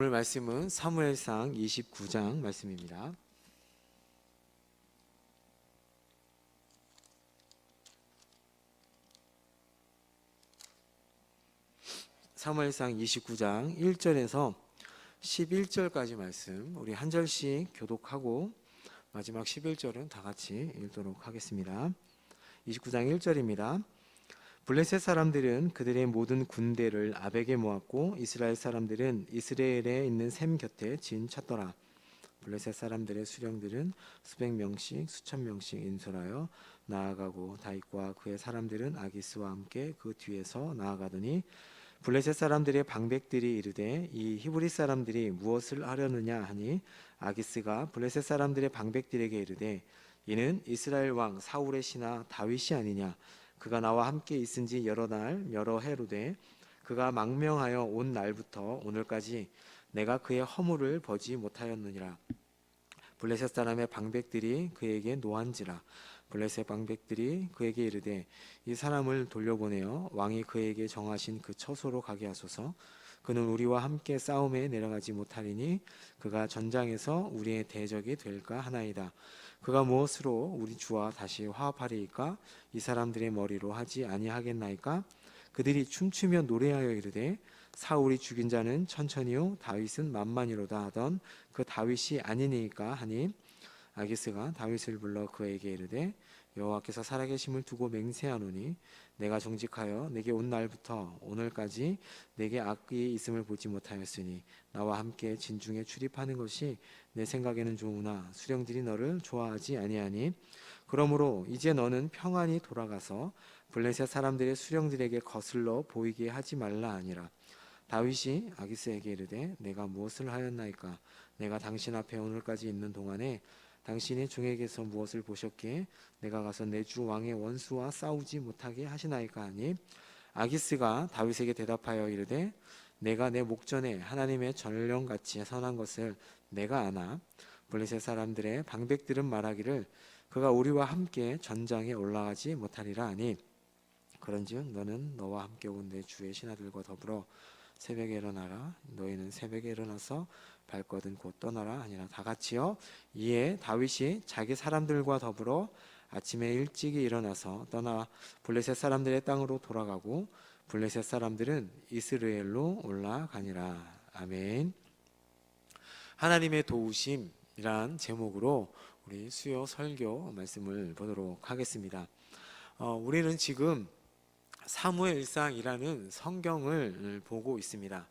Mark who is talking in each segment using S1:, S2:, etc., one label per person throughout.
S1: 오늘 말씀은 사무엘상 29장 말씀입니다. 사무엘상 29장 1절에서 11절까지 말씀 우리 한 절씩 교독하고 마지막 11절은 다 같이 읽도록 하겠습니다. 29장 1절입니다. 블레셋 사람들은 그들의 모든 군대를 아벡에 모았고 이스라엘 사람들은 이스라엘에 있는 셈 곁에 진 쳤더라. 블레셋 사람들의 수령들은 수백 명씩 수천 명씩 인솔하여 나아가고 다윗과 그의 사람들은 아기스와 함께 그 뒤에서 나아가더니 블레셋 사람들의 방백들이 이르되 이 히브리 사람들이 무엇을 하려느냐 하니 아기스가 블레셋 사람들의 방백들에게 이르되 이는 이스라엘 왕 사울의 신하 다윗이 아니냐. 그가 나와 함께 있은지 여러 날 여러 해로되 그가 망명하여 온 날부터 오늘까지 내가 그의 허물을 보지 못하였느니라. 블레셋 사람의 방백들이 그에게 노한지라. 블레셋 방백들이 그에게 이르되 이 사람을 돌려보내어 왕이 그에게 정하신 그 처소로 가게 하소서. 그는 우리와 함께 싸움에 내려가지 못하리니 그가 전장에서 우리의 대적이 될까 하나이다. 그가 무엇으로 우리 주와 다시 화합하리이까? 이 사람들의 머리로 하지 아니하겠나이까? 그들이 춤추며 노래하여 이르되 사울이 죽인 자는 천천히요 다윗은 만만이로다 하던 그 다윗이 아니니까 하니 아기스가 다윗을 불러 그에게 이르되 여호와께서 살아계심을 두고 맹세하노니 내가 정직하여 내게 온 날부터 오늘까지 내게 악이 있음을 보지 못하였으니 나와 함께 진중에 출입하는 것이 내 생각에는 좋으나 수령들이 너를 좋아하지 아니하니 그러므로 이제 너는 평안히 돌아가서 블레셋 사람들의 수령들에게 거슬러 보이게 하지 말라 하니라. 다윗이 아기스에게 이르되 내가 무엇을 하였나이까? 내가 당신 앞에 오늘까지 있는 동안에 당신의 종에게서 무엇을 보셨기에 내가 가서 내 주 왕의 원수와 싸우지 못하게 하시나이까 하니 아기스가 다윗에게 대답하여 이르되 내가 내 목전에 하나님의 전령같이 선한 것을 내가 아나. 블레셋 사람들의 방백들은 말하기를 그가 우리와 함께 전장에 올라가지 못하리라 하니 그런즉 너는 너와 함께 온 내 주의 신하들과 더불어 새벽에 일어나라. 너희는 새벽에 일어나서 발거든 곧 떠나라 하니라. 다 같이요. 이에 다윗이 자기 사람들과 더불어 아침에 일찍이 일어나서 떠나 블레셋 사람들의 땅으로 돌아가고 블레셋 사람들은 이스라엘로 올라가니라. 아멘. 하나님의 도우심이란 제목으로 우리 수요 설교 말씀을 보도록 하겠습니다. 우리는 지금 사무엘상이라는 성경을 보고 있습니다.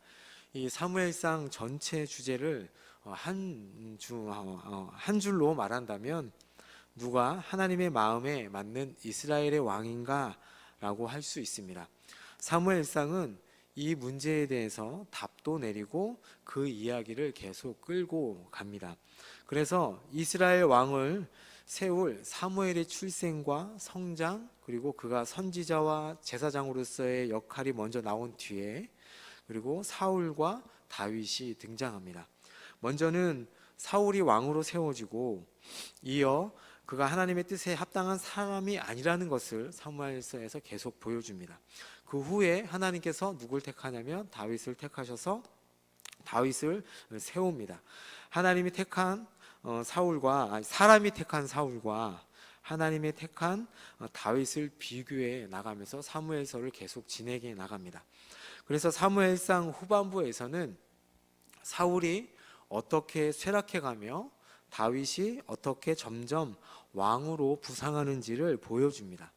S1: 이 사무엘상 전체 주제를 한 줄로 말한다면 누가 하나님의 마음에 맞는 이스라엘의 왕인가 라고 할 수 있습니다. 사무엘상은 이 문제에 대해서 답도 내리고 그 이야기를 계속 끌고 갑니다. 그래서 이스라엘 왕을 세울 사무엘의 출생과 성장, 그리고 그가 선지자와 제사장으로서의 역할이 먼저 나온 뒤에 그리고 사울과 다윗이 등장합니다. 먼저는 사울이 왕으로 세워지고 이어 그가 하나님의 뜻에 합당한 사람이 아니라는 것을 사무엘서에서 계속 보여줍니다. 그 후에 하나님께서 누굴 택하냐면 다윗을 택하셔서 다윗을 세웁니다. 하나님이 택한 사람이 택한 사울과 하나님의 택한 다윗을 비교해 나가면서 사무엘서를 계속 진행해 나갑니다. 그래서 사무엘상 후반부에서는 사울이 어떻게 쇠락해가며 다윗이 어떻게 점점 왕으로 부상하는지를 보여줍니다.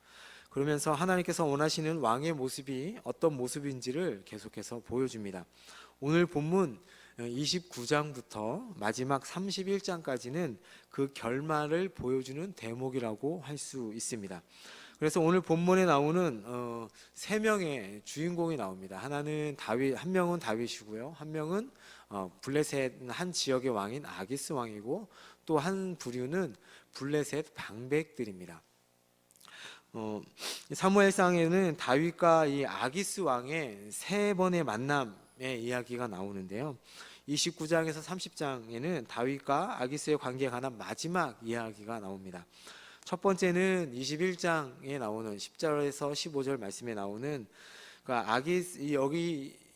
S1: 그러면서 하나님께서 원하시는 왕의 모습이 어떤 모습인지를 계속해서 보여줍니다. 오늘 본문 29장부터 마지막 31장까지는 그 결말을 보여주는 대목이라고 할 수 있습니다. 그래서 오늘 본문에 나오는 세 명의 주인공이 나옵니다. 하나는 다윗, 한 명은 다윗이고요. 한 명은 블레셋 한 지역의 왕인 아기스 왕이고 또 한 부류는 블레셋 방백들입니다. 사무엘상에는 다윗과 이 아기스 왕의 세 번의 만남의 이야기가 나오는데요. 29장에서 30장에는 다윗과 아기스의 관계에 관한 마지막 이야기가 나옵니다. 첫 번째는 21장에 나오는 10절에서 15절 말씀에 나오는 그러니까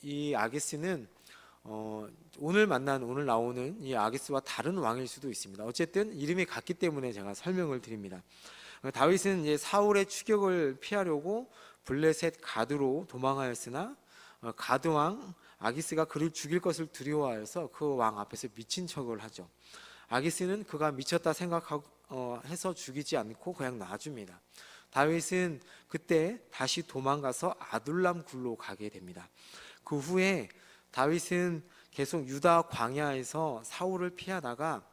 S1: 이 아기스는 오늘 나오는 이 아기스와 다른 왕일 수도 있습니다. 어쨌든 이름이 같기 때문에 제가 설명을 드립니다. 다윗은 이제 사울의 추격을 피하려고 블레셋 가드로 도망하였으나 가드 왕 아기스가 그를 죽일 것을 두려워하여서 그 왕 앞에서 미친 척을 하죠. 아기스는 그가 미쳤다 해서 죽이지 않고 그냥 놔줍니다. 다윗은 그때 다시 도망가서 아둘람 굴로 가게 됩니다. 그 후에 다윗은 계속 유다 광야에서 사울을 피하다가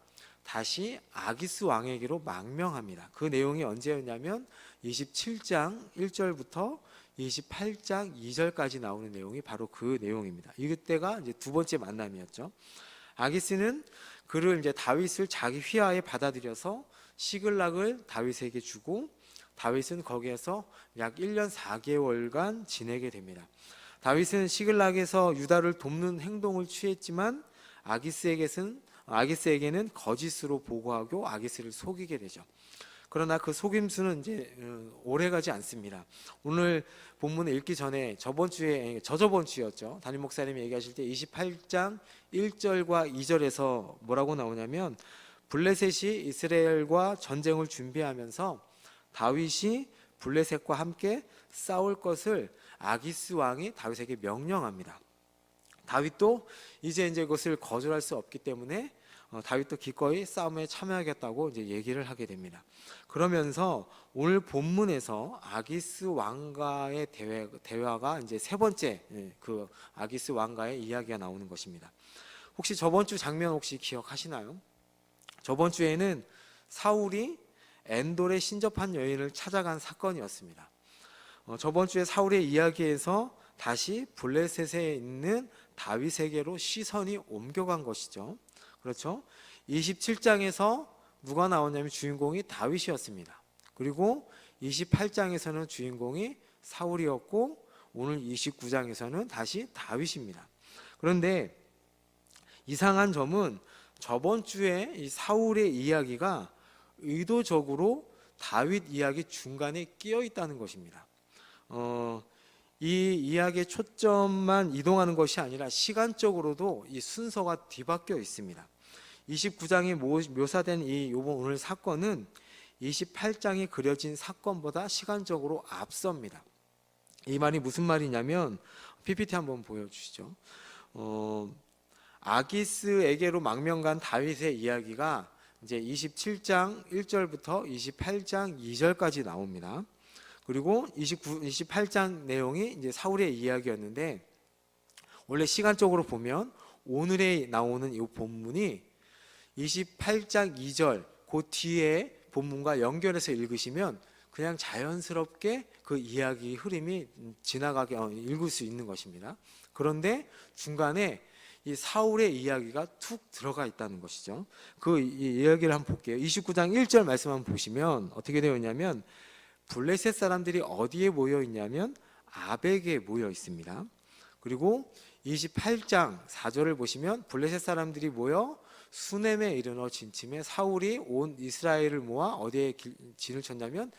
S1: 다시 아기스 왕에게로 망명합니다. 그 내용이 언제였냐면 27장 1절부터 28장 2절까지 나오는 내용이 바로 그 내용입니다. 이때가 이제 두 번째 만남이었죠. 아기스는 그를 이제 다윗을 자기 휘하에 받아들여서 시글락을 다윗에게 주고 다윗은 거기에서 약 1년 4개월간 지내게 됩니다. 다윗은 시글락에서 유다를 돕는 행동을 취했지만 아기스에게는 거짓으로 보고하고 아기스를 속이게 되죠. 그러나 그 속임수는 이제 오래가지 않습니다. 오늘 본문을 읽기 전에 저저번 주였죠. 담임 목사님이 얘기하실 때 28장 1절과 2절에서 뭐라고 나오냐면 블레셋이 이스라엘과 전쟁을 준비하면서 다윗이 블레셋과 함께 싸울 것을 아기스 왕이 다윗에게 명령합니다. 다윗도 이제 그것을 거절할 수 없기 때문에 다윗도 기꺼이 싸움에 참여하겠다고 이제 얘기를 하게 됩니다. 그러면서 오늘 본문에서 아기스 왕과의 대화가 이제 세 번째 그 아기스 왕과의 이야기가 나오는 것입니다. 혹시 저번 주 장면 혹시 기억하시나요? 저번 주에는 사울이 엔돌에 신접한 여인을 찾아간 사건이었습니다. 저번 주에 사울의 이야기에서 다시 블레셋에 있는 다윗에게로 시선이 옮겨간 것이죠. 그렇죠? 27장에서 누가 나오냐면 주인공이 다윗이었습니다. 그리고 28장에서는 주인공이 사울이었고 오늘 29장에서는 다시 다윗입니다. 그런데 이상한 점은 저번 주에 이 사울의 이야기가 의도적으로 다윗 이야기 중간에 끼어 있다는 것입니다. 이 이야기의 초점만 이동하는 것이 아니라 시간적으로도 이 순서가 뒤바뀌어 있습니다. 29장에 묘사된 이 오늘 사건은 28장에 그려진 사건보다 시간적으로 앞섭니다. 이 말이 무슨 말이냐면 PPT 한번 보여주시죠. 아기스에게로 망명간 다윗의 이야기가 이제 27장 1절부터 28장 2절까지 나옵니다. 그리고 28장 내용이 이제 사울의 이야기였는데 원래 시간적으로 보면 오늘에 나오는 이 본문이 28장 2절 그 뒤에 본문과 연결해서 읽으시면 그냥 자연스럽게 그 이야기 흐름이 지나가게 읽을 수 있는 것입니다. 그런데 중간에 이 사울의 이야기가 툭 들어가 있다는 것이죠. 그 이야기를 한번 볼게요. 29장 1절 말씀 한번 보시면 어떻게 되어 있냐면 블레셋 사람들이 어디에 모여 있냐면 아벡에 모여 있습니다. 그리고 28장 4절을 보시면 블레셋 사람들이 모여 수넴에 이르러 진침해 사울이 온 이스라엘을 모아 어디에 진을 쳤냐면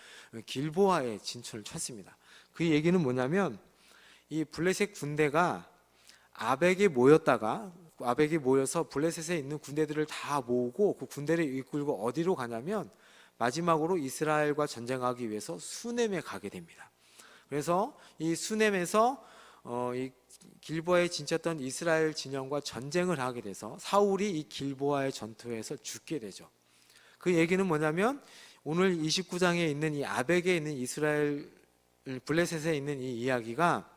S1: 길보아에 진출을 쳤습니다. 그 얘기는 뭐냐면 이 블레셋 군대가 아벡에 모여서 블레셋에 있는 군대들을 다 모으고 그 군대를 이끌고 어디로 가냐면 마지막으로 이스라엘과 전쟁하기 위해서 수넴에 가게 됩니다. 그래서 이 수넴에서 이 길보아에 진쳤던 이스라엘 진영과 전쟁을 하게 돼서 사울이 이 길보아의 전투에서 죽게 되죠. 그 얘기는 뭐냐면 오늘 29장에 있는 이 아벡에 있는 이스라엘 블레셋에 있는 이 이야기가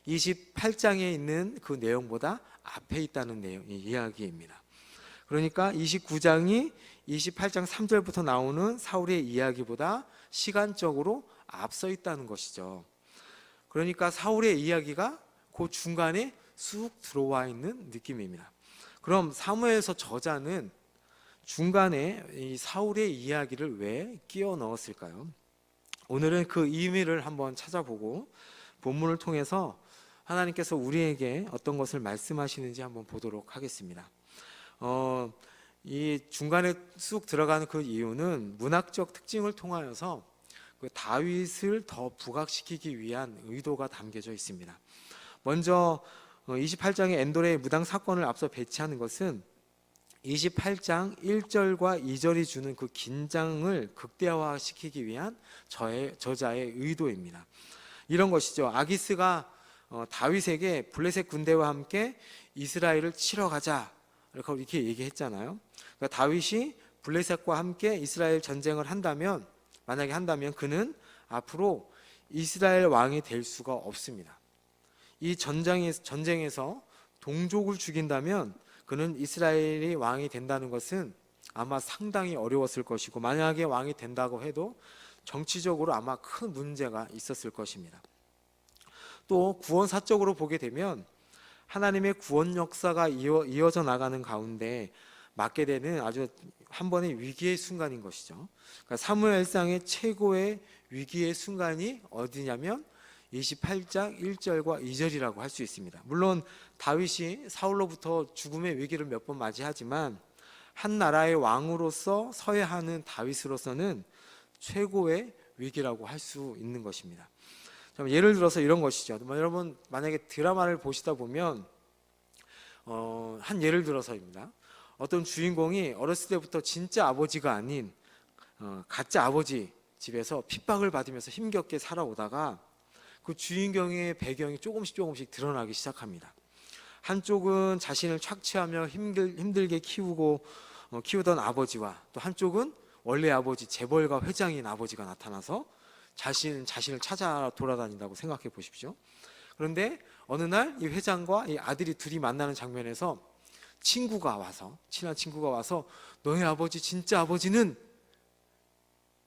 S1: 28장에 있는 그 내용보다 앞에 있다는 내용, 이 이야기입니다. 그러니까 29장이 28장 3절부터 나오는 사울의 이야기보다 시간적으로 앞서 있다는 것이죠. 그러니까 사울의 이야기가 그 중간에 쑥 들어와 있는 느낌입니다. 그럼 사무엘서 저자는 중간에 이 사울의 이야기를 왜 끼워 넣었을까요? 오늘은 그 의미를 한번 찾아보고 본문을 통해서 하나님께서 우리에게 어떤 것을 말씀하시는지 한번 보도록 하겠습니다. 이 중간에 쑥 들어가는 그 이유는 문학적 특징을 통하여서 그 다윗을 더 부각시키기 위한 의도가 담겨져 있습니다. 먼저 28장의 엔돌의 무당 사건을 앞서 배치하는 것은 28장 1절과 2절이 주는 그 긴장을 극대화시키기 위한 저자의 의도입니다. 이런 것이죠. 아기스가 다윗에게 블레셋 군대와 함께 이스라엘을 치러 가자 이렇게 얘기했잖아요. 그러니까 다윗이 블레셋과 함께 이스라엘 전쟁을 만약에 한다면 그는 앞으로 이스라엘 왕이 될 수가 없습니다. 이 전쟁에서 동족을 죽인다면 그는 이스라엘이 왕이 된다는 것은 아마 상당히 어려웠을 것이고, 만약에 왕이 된다고 해도 정치적으로 아마 큰 문제가 있었을 것입니다. 또 구원사적으로 보게 되면 하나님의 구원 역사가 이어져 나가는 가운데 맞게 되는 아주 한 번의 위기의 순간인 것이죠. 그러니까 사무엘상의 최고의 위기의 순간이 어디냐면 28장 1절과 2절이라고 할 수 있습니다. 물론 다윗이 사울로부터 죽음의 위기를 몇 번 맞이하지만 한 나라의 왕으로서 서야 하는 다윗으로서는 최고의 위기라고 할 수 있는 것입니다. 예를 들어서 이런 것이죠. 여러분 만약에 드라마를 보시다 보면 한 예를 들어서입니다. 어떤 주인공이 어렸을 때부터 진짜 아버지가 아닌 가짜 아버지 집에서 핍박을 받으면서 힘겹게 살아오다가 그 주인공의 배경이 조금씩 드러나기 시작합니다. 한쪽은 자신을 착취하며 힘들게 키우던 아버지와, 또 한쪽은 원래 아버지 재벌가 회장인 아버지가 나타나서 자신을 찾아 돌아다닌다고 생각해 보십시오. 그런데 어느 날 이 회장과 이 아들이 둘이 만나는 장면에서 친한 친구가 와서 너의 아버지, 진짜 아버지는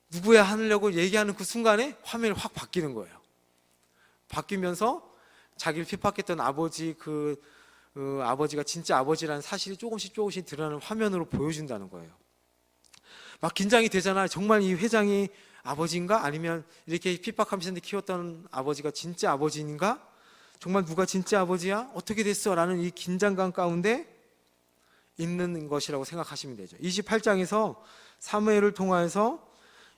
S1: 누구야 하려고 얘기하는 그 순간에 화면이 확 바뀌는 거예요. 바뀌면서 자기를 핍박했던 아버지, 아버지가 진짜 아버지라는 사실이 조금씩 드러나는 화면으로 보여준다는 거예요. 막 긴장이 되잖아요. 정말 이 회장이 아버지인가? 아니면 이렇게 핍박하면서 키웠던 아버지가 진짜 아버지인가? 정말 누가 진짜 아버지야? 어떻게 됐어? 라는 이 긴장감 가운데 있는 것이라고 생각하시면 되죠. 28장에서 사무엘을 통해서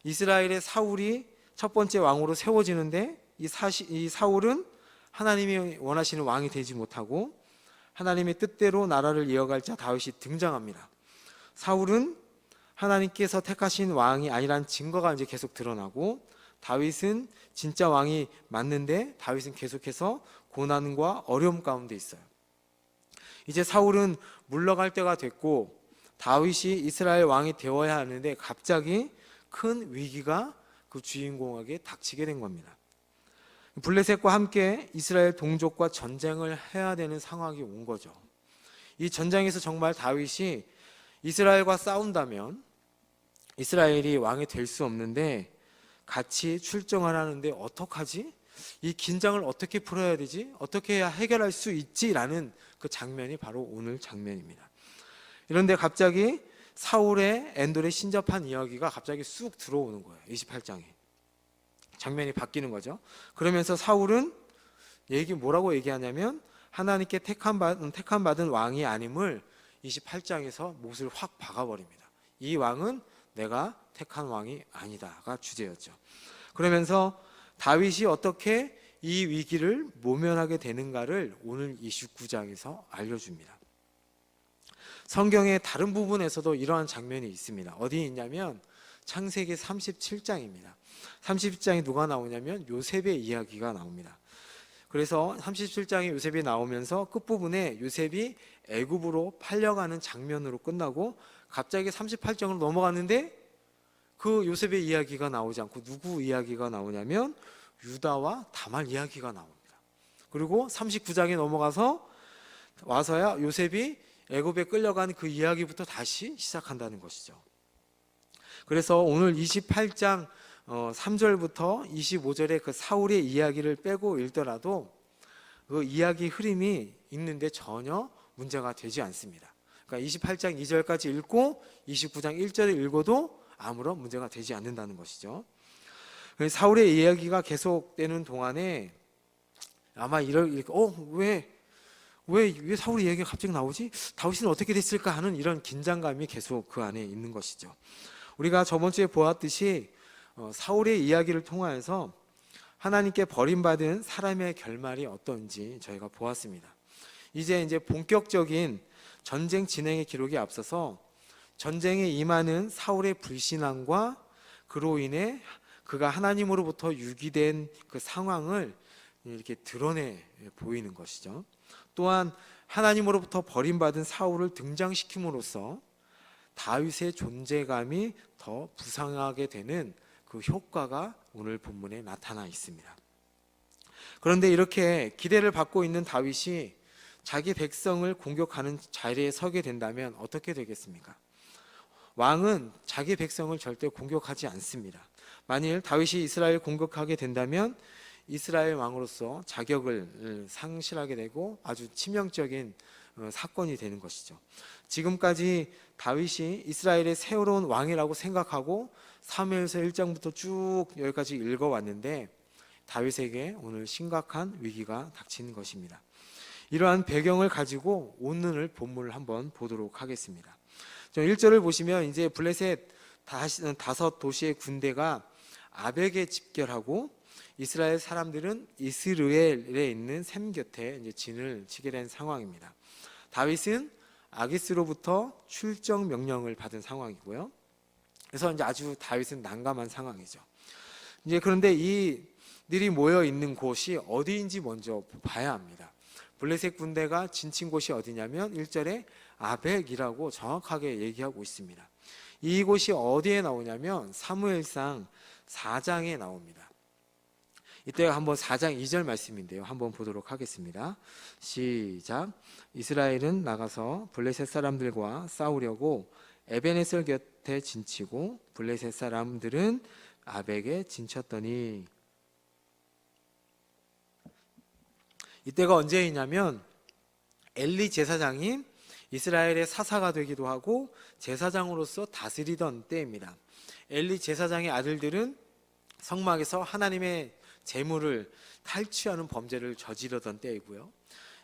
S1: 이스라엘의 사울이 첫 번째 왕으로 세워지는데, 이 사울은 하나님이 원하시는 왕이 되지 못하고 하나님의 뜻대로 나라를 이어갈 자 다윗이 등장합니다. 사울은 하나님께서 택하신 왕이 아니란 증거가 이제 계속 드러나고, 다윗은 진짜 왕이 맞는데 다윗은 계속해서 고난과 어려움 가운데 있어요. 이제 사울은 물러갈 때가 됐고 다윗이 이스라엘 왕이 되어야 하는데 갑자기 큰 위기가 그 주인공에게 닥치게 된 겁니다. 블레셋과 함께 이스라엘 동족과 전쟁을 해야 되는 상황이 온 거죠. 이 전쟁에서 정말 다윗이 이스라엘과 싸운다면 이스라엘이 왕이 될 수 없는데 같이 출정을 하는데 어떡하지? 이 긴장을 어떻게 풀어야 되지? 어떻게 해야 해결할 수 있지? 라는 그 장면이 바로 오늘 장면입니다. 그런데 갑자기 사울의 엔돌에 신접한 이야기가 갑자기 쑥 들어오는 거예요. 28장에 장면이 바뀌는 거죠. 그러면서 사울은 뭐라고 얘기하냐면 하나님께 택함받은 왕이 아님을 28장에서 못을 확 박아버립니다. 이 왕은 내가 택한 왕이 아니다가 주제였죠. 그러면서 다윗이 어떻게 이 위기를 모면하게 되는가를 오늘 29장에서 알려줍니다. 성경의 다른 부분에서도 이러한 장면이 있습니다. 어디 있냐면 창세기 37장입니다. 37장에 누가 나오냐면 요셉의 이야기가 나옵니다. 그래서 37장에 요셉이 나오면서 끝부분에 요셉이 애굽으로 팔려가는 장면으로 끝나고 갑자기 38장으로 넘어갔는데 그 요셉의 이야기가 나오지 않고 누구 이야기가 나오냐면 유다와 다말 이야기가 나옵니다. 그리고 39장에 넘어가서 와서야 요셉이 애굽에 끌려간 그 이야기부터 다시 시작한다는 것이죠. 그래서 오늘 28장 3절부터 25절의 그 사울의 이야기를 빼고 읽더라도 그 이야기 흐름이 있는데 전혀 문제가 되지 않습니다. 그러니까 28장 2절까지 읽고 29장 1절을 읽어도 아무런 문제가 되지 않는다는 것이죠. 사울의 이야기가 계속되는 동안에 아마 왜 사울의 이야기가 갑자기 나오지? 다윗은 어떻게 됐을까 하는 이런 긴장감이 계속 그 안에 있는 것이죠. 우리가 저번 주에 보았듯이 사울의 이야기를 통하여서 하나님께 버림받은 사람의 결말이 어떤지 저희가 보았습니다. 이제 본격적인 전쟁 진행의 기록에 앞서서 전쟁에 임하는 사울의 불신앙과 그로 인해 그가 하나님으로부터 유기된 그 상황을 이렇게 드러내 보이는 것이죠. 또한 하나님으로부터 버림받은 사울을 등장시킴으로써 다윗의 존재감이 더 부상하게 되는 그 효과가 오늘 본문에 나타나 있습니다. 그런데 이렇게 기대를 받고 있는 다윗이 자기 백성을 공격하는 자리에 서게 된다면 어떻게 되겠습니까? 왕은 자기 백성을 절대 공격하지 않습니다. 만일 다윗이 이스라엘을 공격하게 된다면 이스라엘 왕으로서 자격을 상실하게 되고 아주 치명적인 사건이 되는 것이죠. 지금까지 다윗이 이스라엘의 새로운 왕이라고 생각하고 사무엘서 1장부터 쭉 여기까지 읽어왔는데 다윗에게 오늘 심각한 위기가 닥치는 것입니다. 이러한 배경을 가지고 오늘 본문을 한번 보도록 하겠습니다. 1절을 보시면 이제 블레셋 5 도시의 군대가 아벡에 집결하고 이스라엘 사람들은 이스르엘에 있는 샘 곁에 이제 진을 치게 된 상황입니다. 다윗은 아기스로부터 출정 명령을 받은 상황이고요. 그래서 이제 아주 다윗은 난감한 상황이죠. 이제 그런데 이들이 모여 있는 곳이 어디인지 먼저 봐야 합니다. 블레셋 군대가 진친 곳이 어디냐면 1절에 아벡이라고 정확하게 얘기하고 있습니다. 이곳이 어디에 나오냐면 사무엘상 4장에 나옵니다. 이때가 한번 4장 2절 말씀인데요. 한번 보도록 하겠습니다. 시작. 이스라엘은 나가서 블레셋 사람들과 싸우려고 에벤에셀 곁에 진치고 블레셋 사람들은 아벡에 진쳤더니, 이때가 언제이냐면 엘리 제사장이 이스라엘의 사사가 되기도 하고 제사장으로서 다스리던 때입니다. 엘리 제사장의 아들들은 성막에서 하나님의 제물을 탈취하는 범죄를 저지르던 때이고요.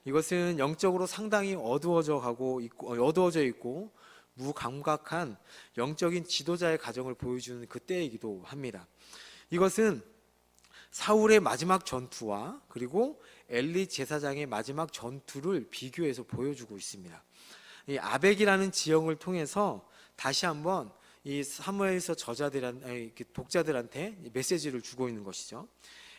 S1: 이것은 영적으로 상당히 어두워져 있고 무감각한 영적인 지도자의 가정을 보여주는 그때이기도 합니다. 이것은 사울의 마지막 전투와 그리고 엘리 제사장의 마지막 전투를 비교해서 보여주고 있습니다. 이 아벡이라는 지형을 통해서 다시 한번 이 사무엘서 독자들한테 메시지를 주고 있는 것이죠.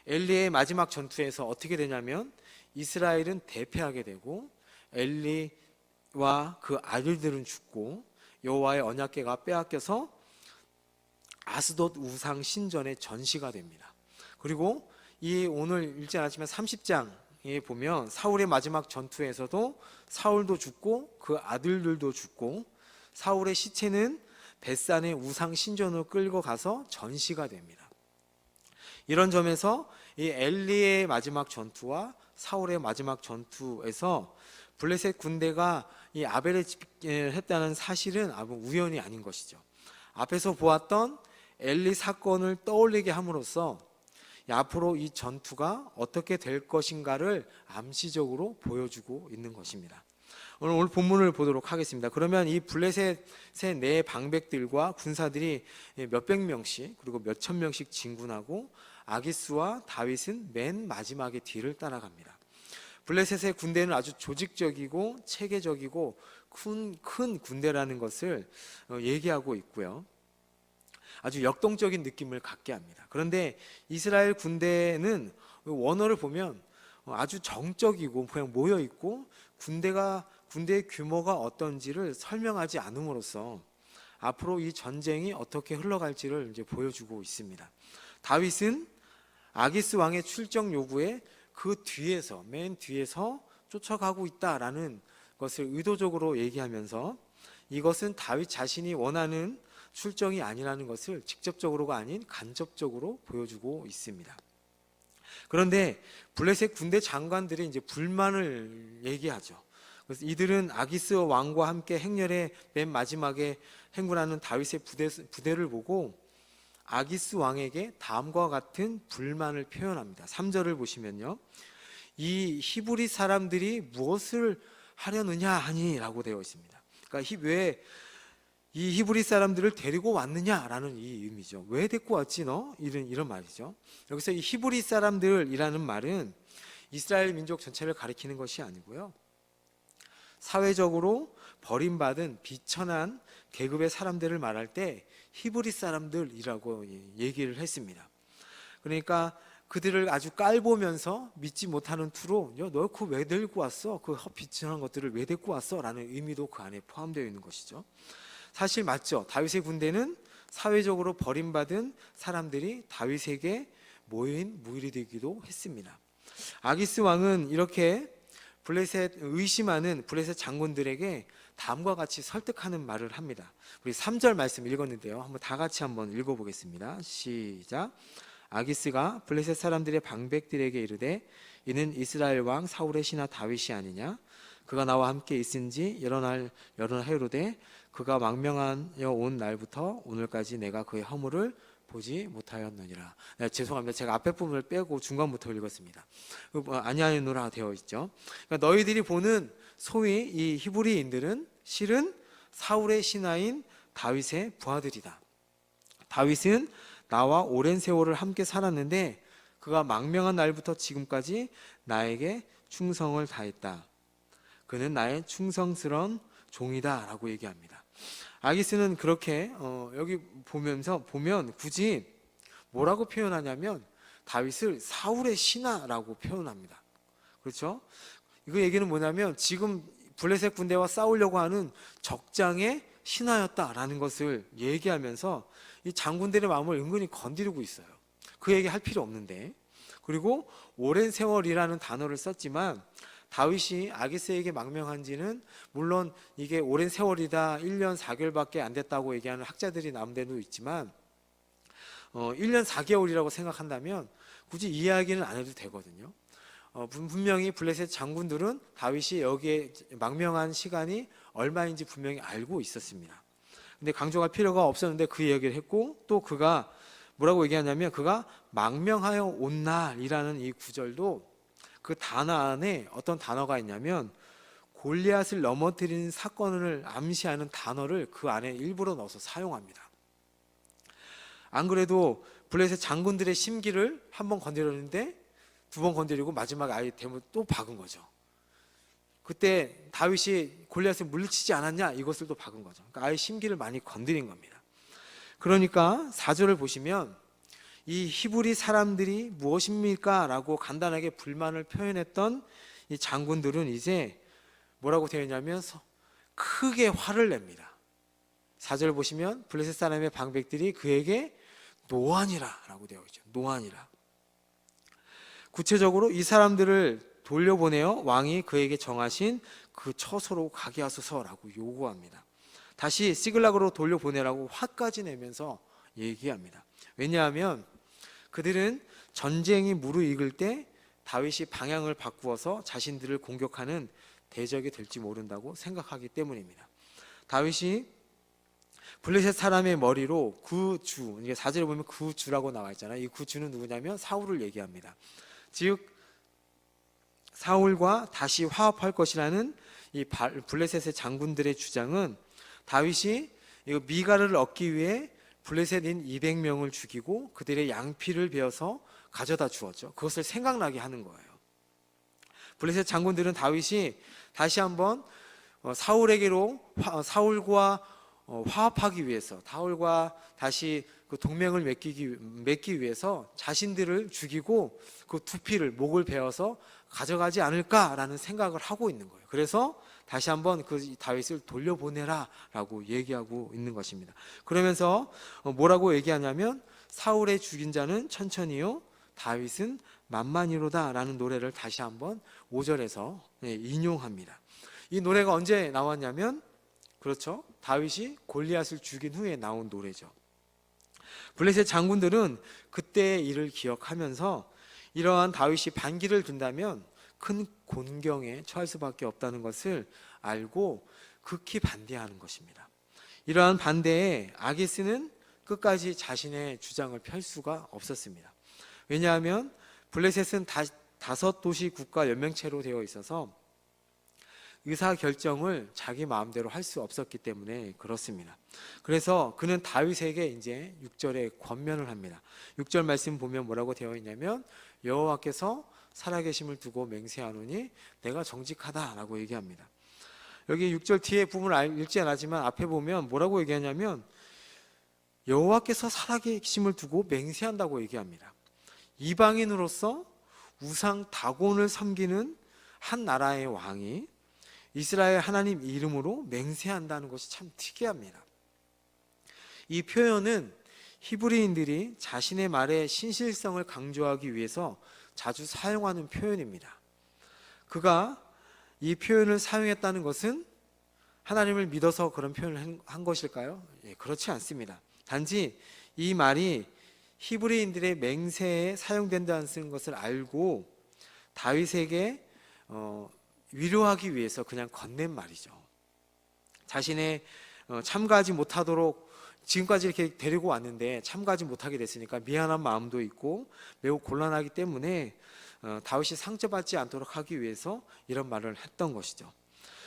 S1: 엘리의 마지막 전투에서 어떻게 되냐면 이스라엘은 대패하게 되고 엘리와 그 아들들은 죽고 여호와의 언약궤가 빼앗겨서 아스돗 우상 신전에 전시가 됩니다. 그리고 이 오늘 읽지 않았지만 30장에 보면 사울의 마지막 전투에서도 사울도 죽고 그 아들들도 죽고 사울의 시체는 벳산의 우상 신전으로 끌고 가서 전시가 됩니다. 이런 점에서 이 엘리의 마지막 전투와 사울의 마지막 전투에서 블레셋 군대가 이 아벨에 집결했다는 사실은 아무 우연이 아닌 것이죠. 앞에서 보았던 엘리 사건을 떠올리게 함으로써 앞으로 이 전투가 어떻게 될 것인가를 암시적으로 보여주고 있는 것입니다. 오늘 본문을 보도록 하겠습니다. 그러면 이 블레셋의 내 방백들과 군사들이 몇백 명씩 그리고 몇천 명씩 진군하고 아기스와 다윗은 맨 마지막에 뒤를 따라갑니다. 블레셋의 군대는 아주 조직적이고 체계적이고 큰 군대라는 것을 얘기하고 있고요. 아주 역동적인 느낌을 갖게 합니다. 그런데 이스라엘 군대는 원어를 보면 아주 정적이고 그냥 모여 있고 군대의 규모가 어떤지를 설명하지 않음으로써 앞으로 이 전쟁이 어떻게 흘러갈지를 이제 보여주고 있습니다. 다윗은 아기스 왕의 출정 요구에 그 뒤에서 맨 뒤에서 쫓아가고 있다라는 것을 의도적으로 얘기하면서 이것은 다윗 자신이 원하는 출정이 아니라는 것을 직접적으로가 아닌 간접적으로 보여주고 있습니다. 그런데 블레셋 군대 장관들이 이제 불만을 얘기하죠. 그래서 이들은 아기스 왕과 함께 행렬의 맨 마지막에 행군하는 다윗의 부대를 보고 아기스 왕에게 다음과 같은 불만을 표현합니다. 3절을 보시면요, 이 히브리 사람들이 무엇을 하려느냐 하니라고 되어 있습니다. 그러니까 왜 이 히브리 사람들을 데리고 왔느냐라는 이 의미죠. 왜 데리고 왔지 너? 이런 말이죠. 여기서 이 히브리 사람들이라는 말은 이스라엘 민족 전체를 가리키는 것이 아니고요, 사회적으로 버림받은 비천한 계급의 사람들을 말할 때 히브리 사람들이라고 얘기를 했습니다. 그러니까 그들을 아주 깔보면서 믿지 못하는 투로 너 그거 왜 들고 왔어? 그 비천한 것들을 왜 데리고 왔어? 라는 의미도 그 안에 포함되어 있는 것이죠. 사실 맞죠. 다윗의 군대는 사회적으로 버림받은 사람들이 다윗에게 모인 무일이 되기도 했습니다. 아기스 왕은 이렇게 의심하는 블레셋 장군들에게 다음과 같이 설득하는 말을 합니다. 우리 3절 말씀 읽었는데요. 한번 다 같이 한번 읽어보겠습니다. 시작. 아기스가 블레셋 사람들의 방백들에게 이르되 이는 이스라엘 왕 사울의 신하 다윗이 아니냐? 그가 나와 함께 있은지 여러 해로되 그가 망명하여 온 날부터 오늘까지 내가 그의 허물을 보지 못하였느니라. 죄송합니다. 제가 앞에 부분을 빼고 중간부터 읽었습니다. 아니하였노라 되어 있죠. 그러니까 너희들이 보는 소위 이 히브리인들은 실은 사울의 신하인 다윗의 부하들이다. 다윗은 나와 오랜 세월을 함께 살았는데 그가 망명한 날부터 지금까지 나에게 충성을 다했다. 그는 나의 충성스러운 종이다 라고 얘기합니다. 아기스는 그렇게 여기 보면 굳이 뭐라고 표현하냐면 다윗을 사울의 신하라고 표현합니다. 그렇죠? 이거 얘기는 뭐냐면 지금 블레셋 군대와 싸우려고 하는 적장의 신하였다라는 것을 얘기하면서 이 장군들의 마음을 은근히 건드리고 있어요. 그 얘기 할 필요 없는데. 그리고 오랜 세월이라는 단어를 썼지만 다윗이 아기스에게 망명한 지는 물론 이게 오랜 세월이다 1년 4개월밖에 안 됐다고 얘기하는 학자들이 남대도 있지만 1년 4개월이라고 생각한다면 굳이 이 이야기는 안 해도 되거든요. 분명히 블레셋 장군들은 다윗이 여기에 망명한 시간이 얼마인지 분명히 알고 있었습니다. 근데 강조할 필요가 없었는데 그 이야기를 했고 또 그가 뭐라고 얘기하냐면 그가 망명하여 온 날이라는 이 구절도 그 단어 안에 어떤 단어가 있냐면 골리앗을 넘어뜨리는 사건을 암시하는 단어를 그 안에 일부러 넣어서 사용합니다. 안 그래도 블레셋 장군들의 심기를 한 번 건드렸는데 두 번 건드리고 마지막에 아예 대문 또 박은 거죠. 그때 다윗이 골리앗을 물리치지 않았냐 이것을 또 박은 거죠. 그러니까 아예 심기를 많이 건드린 겁니다. 그러니까 4절을 보시면 이 히브리 사람들이 무엇입니까? 라고 간단하게 불만을 표현했던 이 장군들은 이제 뭐라고 되어 있냐면 크게 화를 냅니다. 4절 보시면 블레셋 사람의 방백들이 그에게 노하니라 라고 되어 있죠. 노하니라. 구체적으로 이 사람들을 돌려보내어 왕이 그에게 정하신 그 처소로 가게 하소서라고 요구합니다. 다시 시글락으로 돌려보내라고 화까지 내면서 얘기합니다. 왜냐하면 그들은 전쟁이 무르익을 때 다윗이 방향을 바꾸어서 자신들을 공격하는 대적이 될지 모른다고 생각하기 때문입니다. 다윗이 블레셋 사람의 머리로 구주, 이게 4절에 보면 구주라고 나와 있잖아요. 이 구주는 누구냐면 사울을 얘기합니다. 즉 사울과 다시 화합할 것이라는 이 블레셋의 장군들의 주장은 다윗이 미가를 얻기 위해 블레셋인 200명을 죽이고 그들의 양피를 베어서 가져다 주었죠. 그것을 생각나게 하는 거예요. 블레셋 장군들은 다윗이 다시 한번 사울과 화합하기 위해서 사울과 다시 그 동맹을 맺기 위해서 자신들을 죽이고 그 두피를 목을 베어서 가져가지 않을까라는 생각을 하고 있는 거예요. 그래서 다시 한번 그 다윗을 돌려보내라라고 얘기하고 있는 것입니다. 그러면서 뭐라고 얘기하냐면 사울의 죽인 자는 천천히요 다윗은 만만히로다라는 노래를 다시 한번 5절에서 인용합니다. 이 노래가 언제 나왔냐면 그렇죠. 다윗이 골리앗을 죽인 후에 나온 노래죠. 블레셋 장군들은 그때의 일을 기억하면서 이러한 다윗이 반기를 든다면 큰 곤경에 처할 수밖에 없다는 것을 알고 극히 반대하는 것입니다. 이러한 반대에 아기스는 끝까지 자신의 주장을 펼 수가 없었습니다. 왜냐하면 블레셋은 5도시 국가 연맹체로 되어 있어서 의사결정을 자기 마음대로 할 수 없었기 때문에 그렇습니다. 그래서 그는 다윗에게 이제 6절에 권면을 합니다. 6절 말씀 보면 뭐라고 되어 있냐면 여호와께서 살아계심을 두고 맹세하노니 내가 정직하다라고 얘기합니다. 여기 6절 뒤에 부분을 읽지 않았지만 앞에 보면 뭐라고 얘기하냐면 여호와께서 살아계심을 두고 맹세한다고 얘기합니다. 이방인으로서 우상 다곤을 섬기는 한 나라의 왕이 이스라엘 하나님 이름으로 맹세한다는 것이 참 특이합니다. 이 표현은 히브리인들이 자신의 말의 신실성을 강조하기 위해서 자주 사용하는 표현입니다. 그가 이 표현을 사용했다는 것은 하나님을 믿어서 그런 표현을 한 것일까요? 그렇지 않습니다. 단지 이 말이 히브리인들의 맹세에 사용된다는 것을 알고 다윗에게 위로하기 위해서 그냥 건넨 말이죠. 자신의 참가하지 못하도록 지금까지 이렇게 데리고 왔는데 참가하지 못하게 됐으니까 미안한 마음도 있고 매우 곤란하기 때문에 다윗이 상처받지 않도록 하기 위해서 이런 말을 했던 것이죠.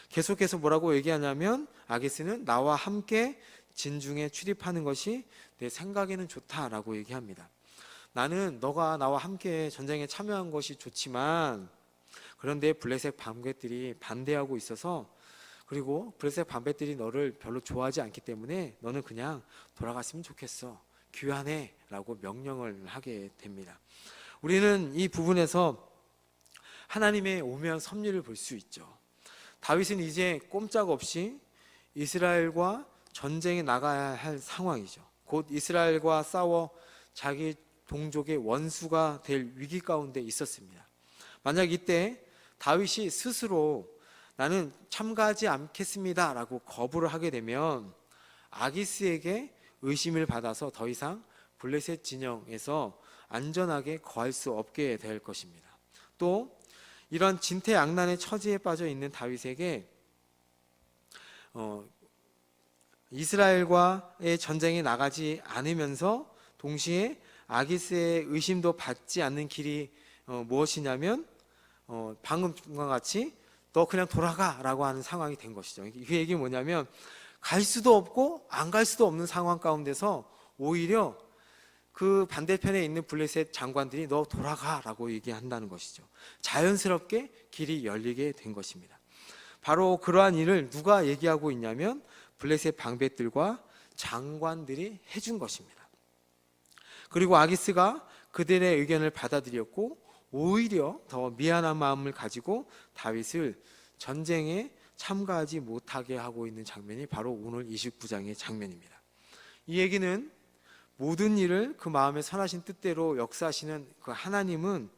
S1: 계속해서 뭐라고 얘기하냐면 아기스는 나와 함께 진중에 출입하는 것이 내 생각에는 좋다라고 얘기합니다. 나는 너가 나와 함께 전쟁에 참여한 것이 좋지만 그런데 블레셋 반백들이 반대하고 있어서 그리고 블레셋 반백들이 너를 별로 좋아하지 않기 때문에 너는 그냥 돌아갔으면 좋겠어. 귀환해 라고 명령을 하게 됩니다. 우리는 이 부분에서 하나님의 오묘한 섭리를 볼 수 있죠. 다윗은 이제 꼼짝없이 이스라엘과 전쟁에 나가야 할 상황이죠. 곧 이스라엘과 싸워 자기 동족의 원수가 될 위기 가운데 있었습니다. 만약 이때 다윗이 스스로 나는 참가하지 않겠습니다 라고 거부를 하게 되면 아기스에게 의심을 받아서 더 이상 블레셋 진영에서 안전하게 거할 수 없게 될 것입니다. 또 이런 진퇴양난의 처지에 빠져 있는 다윗에게 이스라엘과의 전쟁에 나가지 않으면서 동시에 아기스의 의심도 받지 않는 길이 무엇이냐면 방금과 같이 너 그냥 돌아가 라고 하는 상황이 된 것이죠. 그 얘기 뭐냐면 갈 수도 없고 안 갈 수도 없는 상황 가운데서 오히려 그 반대편에 있는 블레셋 장관들이 너 돌아가 라고 얘기한다는 것이죠. 자연스럽게 길이 열리게 된 것입니다. 바로 그러한 일을 누가 얘기하고 있냐면 블레셋 방백들과 장관들이 해준 것입니다. 그리고 아기스가 그들의 의견을 받아들였고 오히려 더 미안한 마음을 가지고 다윗을 전쟁에 참가하지 못하게 하고 있는 장면이 바로 오늘 29장의 장면입니다. 이 얘기는 모든 일을 그 마음의 선하신 뜻대로 역사하시는 그 하나님은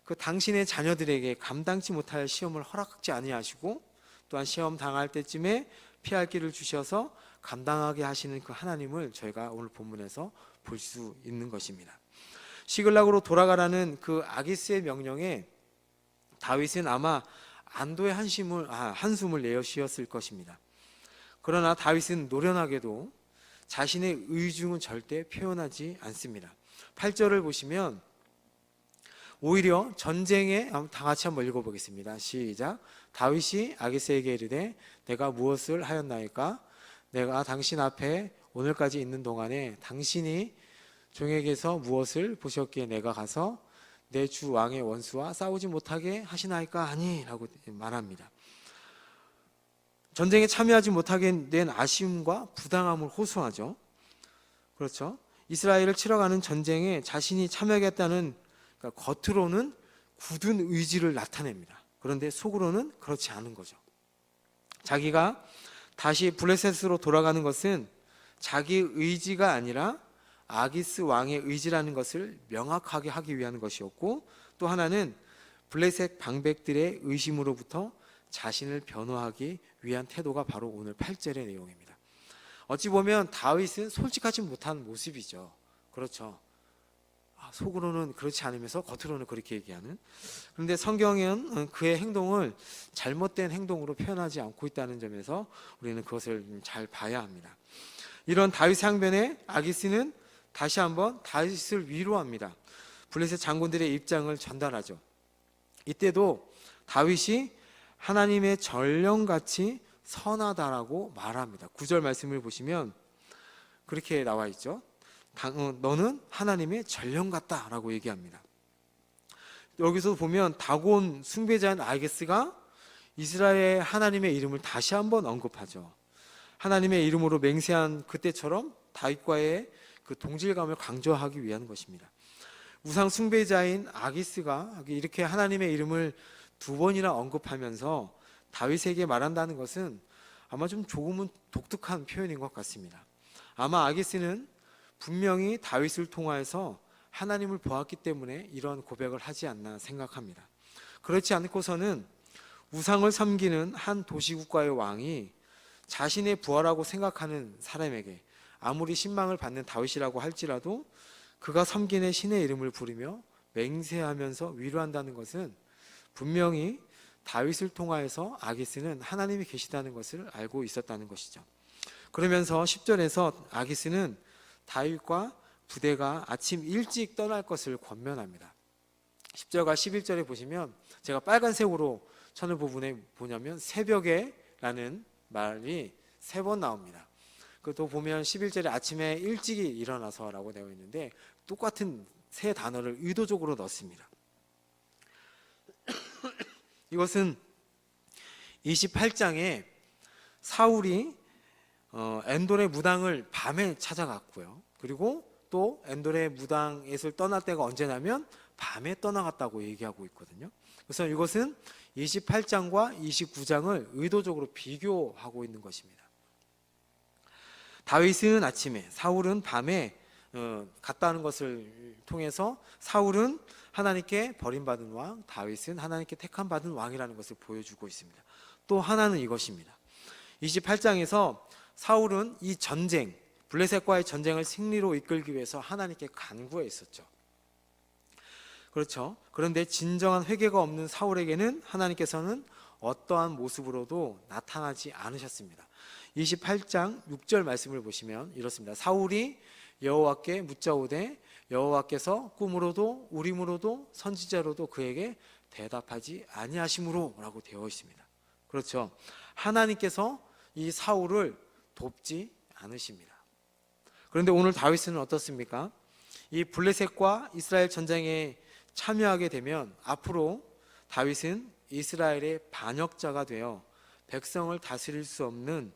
S1: 그 당신의 자녀들에게 감당치 못할 시험을 허락하지 아니하시고 또한 시험 당할 때쯤에 피할 길을 주셔서 감당하게 하시는 그 하나님을 저희가 오늘 본문에서 볼 수 있는 것입니다. 시글락으로 돌아가라는 그 아기스의 명령에 다윗은 아마 안도의 한숨을 내어 쉬었을 것입니다. 그러나 다윗은 노련하게도 자신의 의중은 절대 표현하지 않습니다. 8절을 보시면 오히려 전쟁에 다 같이 한번 읽어보겠습니다. 시작. 다윗이 아기스에게 이르되 내가 무엇을 하였나이까? 내가 당신 앞에 오늘까지 있는 동안에 당신이 종에게서 무엇을 보셨기에 내가 가서 내 주 왕의 원수와 싸우지 못하게 하시나이까 하니? 라고 말합니다. 전쟁에 참여하지 못하게 된 아쉬움과 부당함을 호소하죠. 그렇죠. 이스라엘을 치러가는 전쟁에 자신이 참여하겠다는, 그러니까 겉으로는 굳은 의지를 나타냅니다. 그런데 속으로는 그렇지 않은 거죠. 자기가 다시 블레셋으로 돌아가는 것은 자기 의지가 아니라 아기스 왕의 의지라는 것을 명확하게 하기 위한 것이었고, 또 하나는 블레셋 방백들의 의심으로부터 자신을 변호하기 위한 태도가 바로 오늘 8절의 내용입니다. 어찌 보면 다윗은 솔직하지 못한 모습이죠. 그렇죠. 속으로는 그렇지 않으면서 겉으로는 그렇게 얘기하는. 그런데 성경은 그의 행동을 잘못된 행동으로 표현하지 않고 있다는 점에서 우리는 그것을 잘 봐야 합니다. 이런 다윗의 항변에 아기스는 다시 한번 다윗을 위로합니다. 블레셋 장군들의 입장을 전달하죠. 이때도 다윗이 하나님의 전령같이 선하다라고 말합니다. 9절 말씀을 보시면 그렇게 나와 있죠. 너는 하나님의 전령 같다라고 얘기합니다. 여기서 보면 다곤 숭배자인 아기스가 이스라엘 하나님의 이름을 다시 한번 언급하죠. 하나님의 이름으로 맹세한 그때처럼 다윗과의 그 동질감을 강조하기 위한 것입니다. 우상 숭배자인 아기스가 이렇게 하나님의 이름을 두 번이나 언급하면서 다윗에게 말한다는 것은 아마 조금은 독특한 표현인 것 같습니다. 아마 아기스는 분명히 다윗을 통하여서 하나님을 보았기 때문에 이런 고백을 하지 않나 생각합니다. 그렇지 않고서는 우상을 섬기는 한 도시국가의 왕이 자신의 부하라고 생각하는 사람에게 아무리 신망을 받는 다윗이라고 할지라도 그가 섬기는 신의 이름을 부르며 맹세하면서 위로한다는 것은 분명히 다윗을 통하여서 아기스는 하나님이 계시다는 것을 알고 있었다는 것이죠. 그러면서 10절에서 아기스는 다윗과 부대가 아침 일찍 떠날 것을 권면합니다. 10절과 11절에 보시면 제가 빨간색으로 쳐놓은 부분에 보냐면 새벽에 라는 말이 3번 나옵니다. 또 보면 11절에 아침에 일찍이 일어나서 라고 되어 있는데 똑같은 세 단어를 의도적으로 넣습니다. 이것은 28장에 사울이 엔돌의 무당을 밤에 찾아갔고요. 그리고 또 엔돌의 무당에서 떠날 때가 언제냐면 밤에 떠나갔다고 얘기하고 있거든요. 그래서 이것은 28장과 29장을 의도적으로 비교하고 있는 것입니다. 다윗은 아침에, 사울은 밤에 갔다는 것을 통해서 사울은 하나님께 버림받은 왕, 다윗은 하나님께 택함받은 왕이라는 것을 보여주고 있습니다. 또 하나는 이것입니다. 28장에서 사울은 이 전쟁, 블레셋과의 전쟁을 승리로 이끌기 위해서 하나님께 간구했었죠. 그렇죠. 그런데 진정한 회개가 없는 사울에게는 하나님께서는 어떠한 모습으로도 나타나지 않으셨습니다. 28장 6절 말씀을 보시면 이렇습니다. 사울이 여호와께 묻자오되 여호와께서 꿈으로도 우림으로도 선지자로도 그에게 대답하지 아니하심으로 라고 되어 있습니다. 그렇죠. 하나님께서 이 사울을 돕지 않으십니다. 그런데 오늘 다윗은 어떻습니까? 이 블레셋과 이스라엘 전쟁에 참여하게 되면 앞으로 다윗은 이스라엘의 반역자가 되어 백성을 다스릴 수 없는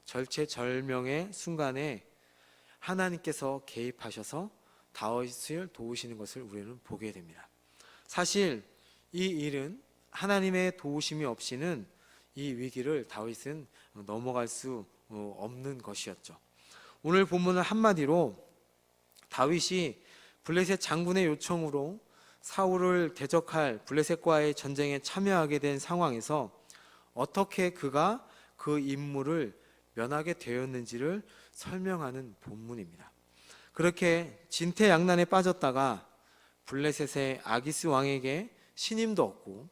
S1: 절체절명의 순간에 하나님께서 개입하셔서 다윗을 도우시는 것을 우리는 보게 됩니다. 사실 이 일은 하나님의 도우심이 없이는 이 위기를 다윗은 넘어갈 수 없는 것이었죠. 오늘 본문은 한마디로 다윗이 블레셋 장군의 요청으로 사울을 대적할 블레셋과의 전쟁에 참여하게 된 상황에서 어떻게 그가 그 임무를 면하게 되었는지를 설명하는 본문입니다. 그렇게 진퇴양난에 빠졌다가 블레셋의 아기스 왕에게 신임도 얻고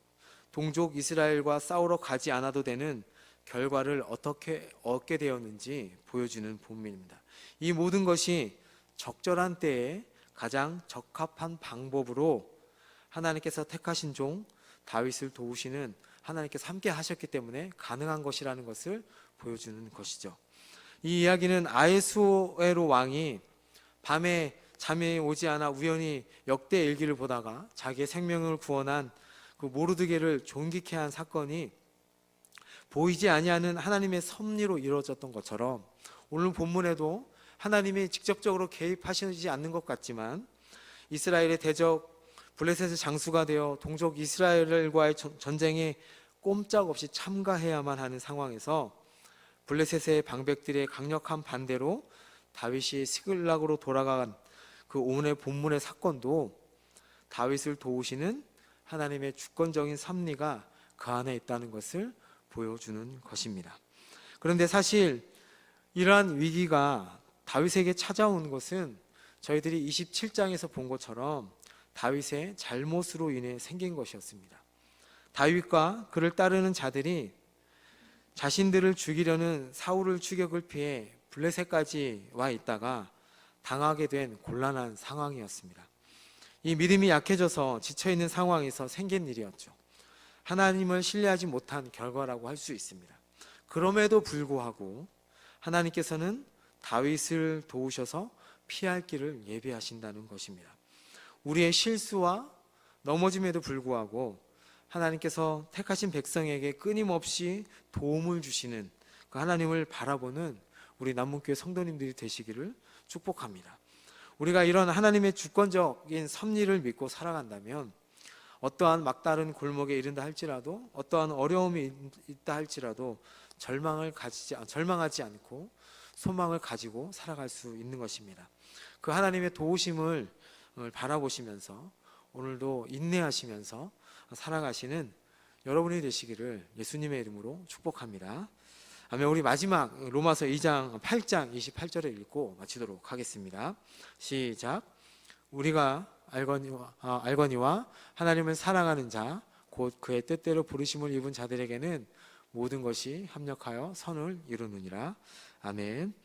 S1: 동족 이스라엘과 싸우러 가지 않아도 되는 결과를 어떻게 얻게 되었는지 보여주는 본문입니다. 이 모든 것이 적절한 때에 가장 적합한 방법으로 하나님께서 택하신 종 다윗을 도우시는 하나님께서 함께 하셨기 때문에 가능한 것이라는 것을 보여주는 것이죠. 이 이야기는 아하수에로 왕이 밤에 잠이 오지 않아 우연히 역대 일기를 보다가 자기의 생명을 구원한 그 모르드게를 존귀케 한 사건이 보이지 아니하는 하나님의 섭리로 이루어졌던 것처럼 오늘 본문에도 하나님이 직접적으로 개입하시지 않는 것 같지만 이스라엘의 대적 블레셋의 장수가 되어 동족 이스라엘과의 전쟁에 꼼짝없이 참가해야만 하는 상황에서 블레셋의 방백들의 강력한 반대로 다윗이 시글락으로 돌아간 그 오늘 본문의 사건도 다윗을 도우시는 하나님의 주권적인 섭리가 그 안에 있다는 것을 보여주는 것입니다. 그런데 사실 이러한 위기가 다윗에게 찾아온 것은 저희들이 27장에서 본 것처럼 다윗의 잘못으로 인해 생긴 것이었습니다. 다윗과 그를 따르는 자들이 자신들을 죽이려는 사울을 추격을 피해 블레셋까지 와 있다가 당하게 된 곤란한 상황이었습니다. 이 믿음이 약해져서 지쳐있는 상황에서 생긴 일이었죠. 하나님을 신뢰하지 못한 결과라고 할 수 있습니다. 그럼에도 불구하고 하나님께서는 다윗을 도우셔서 피할 길을 예비하신다는 것입니다. 우리의 실수와 넘어짐에도 불구하고 하나님께서 택하신 백성에게 끊임없이 도움을 주시는 그 하나님을 바라보는 우리 남문교회 성도님들이 되시기를 축복합니다. 우리가 이런 하나님의 주권적인 섭리를 믿고 살아간다면 어떠한 막다른 골목에 이른다 할지라도, 어떠한 어려움이 있다 할지라도 절망하지 않고 소망을 가지고 살아갈 수 있는 것입니다. 그 하나님의 도우심을 바라보시면서 오늘도 인내하시면서 살아가시는 여러분이 되시기를 예수님의 이름으로 축복합니다. 아멘. 우리 마지막 로마서 2장 8장 28절을 읽고 마치도록 하겠습니다. 시작. 우리가 알거니와 하나님을 사랑하는 자 곧 그의 뜻대로 부르심을 입은 자들에게는 모든 것이 합력하여 선을 이루느니라. 아멘.